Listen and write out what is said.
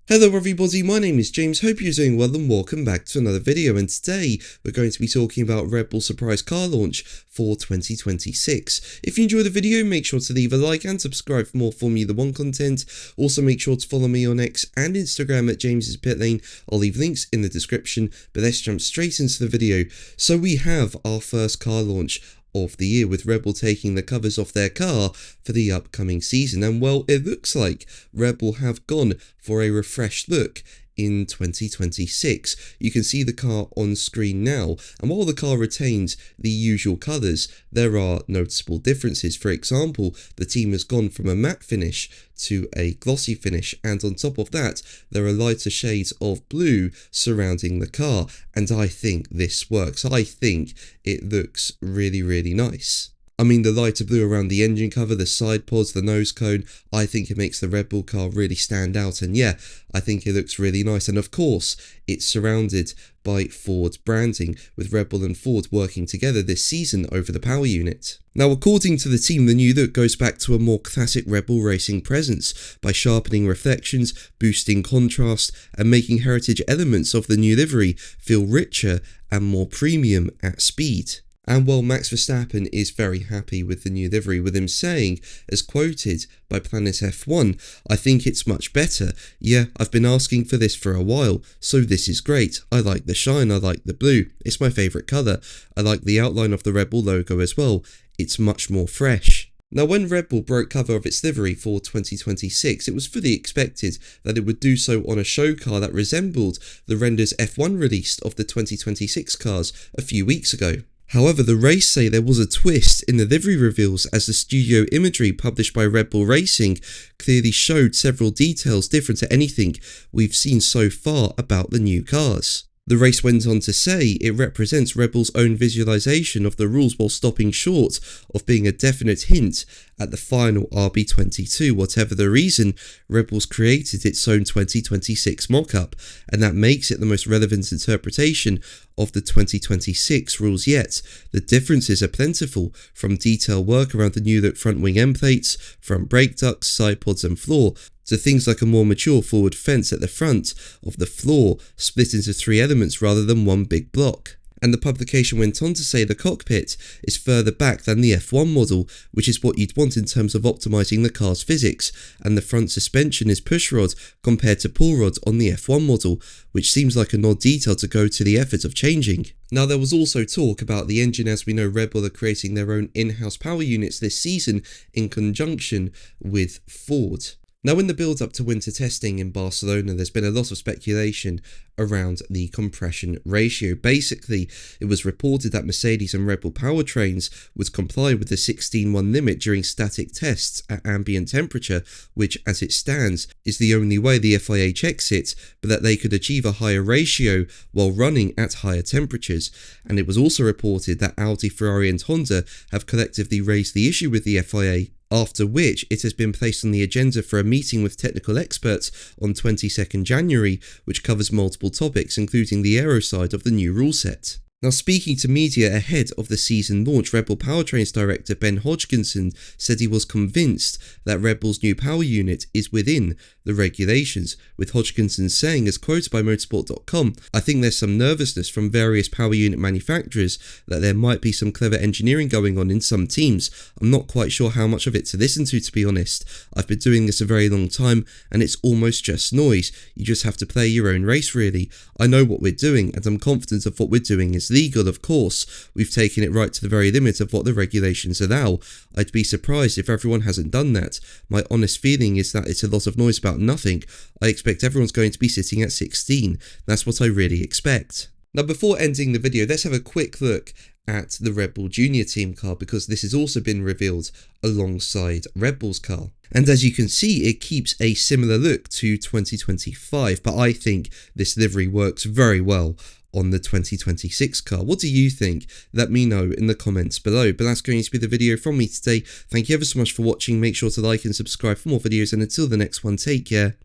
Hello everybody, my name is James, hope you're doing well and welcome back to another video, and today we're going to be talking about Red Bull surprise car launch for 2026. If you enjoyed the video, make sure to leave a like and subscribe for more Formula 1 content. Also make sure to follow me on X and Instagram at James's Pit Lane. I'll leave links in the description, but let's jump straight into the video. So we have our first car launch of the year, with Red Bull taking the covers off their car for the upcoming season, and well, it looks like Red Bull have gone for a refreshed look in 2026. You can see the car on screen now, and while the car retains the usual colours, there are noticeable differences. For example, the team has gone from a matte finish to a glossy finish, and on top of that there are lighter shades of blue surrounding the car, and I think this works. I think it looks really nice. I mean, the lighter blue around the engine cover, the side pods, the nose cone, I think it makes the Red Bull car really stand out, and yeah, I think it looks really nice. And of course, it's surrounded by Ford branding, with Red Bull and Ford working together this season over the power unit. Now, according to the team, the new look goes back to a more classic Red Bull racing presence by sharpening reflections, boosting contrast, and making heritage elements of the new livery feel richer and more premium at speed. And while Max Verstappen is very happy with the new livery, with him saying, as quoted by Planet F1, "I think it's much better. Yeah, I've been asking for this for a while, so this is great. I like the shine, I like the blue. It's my favourite colour. I like the outline of the Red Bull logo as well. It's much more fresh." Now, when Red Bull broke cover of its livery for 2026, it was fully expected that it would do so on a show car that resembled the renders F1 released of the 2026 cars a few weeks ago. However, the race say there was a twist in the livery reveals, as the studio imagery published by Red Bull Racing clearly showed several details different to anything we've seen so far about the new cars. The race went on to say it represents Red Bull's own visualization of the rules, while stopping short of being a definite hint at the final RB22. Whatever the reason, Red Bull's created its own 2026 mock-up, and that makes it the most relevant interpretation of the 2026 rules yet. The differences are plentiful, from detail work around the new look front wing end plates, front brake ducts, side pods and floor, to things like a more mature forward fence at the front of the floor, split into three elements rather than one big block. And the publication went on to say the cockpit is further back than the F1 model, which is what you'd want in terms of optimising the car's physics, and the front suspension is pushrod compared to pull rod on the F1 model, which seems like an odd detail to go to the effort of changing. Now, there was also talk about the engine, as we know Red Bull are creating their own in-house power units this season in conjunction with Ford. Now, in the build-up to winter testing in Barcelona, there's been a lot of speculation around the compression ratio. Basically, it was reported that Mercedes and Red Bull powertrains would comply with the 16:1 limit during static tests at ambient temperature, which, as it stands, is the only way the FIA checks it, but that they could achieve a higher ratio while running at higher temperatures. And it was also reported that Audi, Ferrari and Honda have collectively raised the issue with the FIA, after which it has been placed on the agenda for a meeting with technical experts on 22nd January, which covers multiple topics, including the aero side of the new rule set. Now, speaking to media ahead of the season launch, Red Bull Powertrains director Ben Hodgkinson said he was convinced that Red Bull's new power unit is within the regulations, with Hodgkinson saying, as quoted by motorsport.com, "I think there's some nervousness from various power unit manufacturers that there might be some clever engineering going on in some teams. I'm not quite sure how much of it to listen to be honest. I've been doing this a very long time, and it's almost just noise. You just have to play your own race, really. I know what we're doing, and I'm confident of what we're doing is legal, of course. We've taken it right to the very limit of what the regulations allow. I'd be surprised if everyone hasn't done that. My honest feeling is that it's a lot of noise about nothing. I expect everyone's going to be sitting at 16. That's what I really expect." Now, before ending the video, let's have a quick look at the Red Bull Junior team car, because this has also been revealed alongside Red Bull's car. And as you can see, it keeps a similar look to 2025, but I think this livery works very well on the 2026 car. What do you think? Let me know in the comments below. But that's going to be the video from me today. Thank you ever so much for watching. Make sure to like and subscribe for more videos, and until the next one, take care.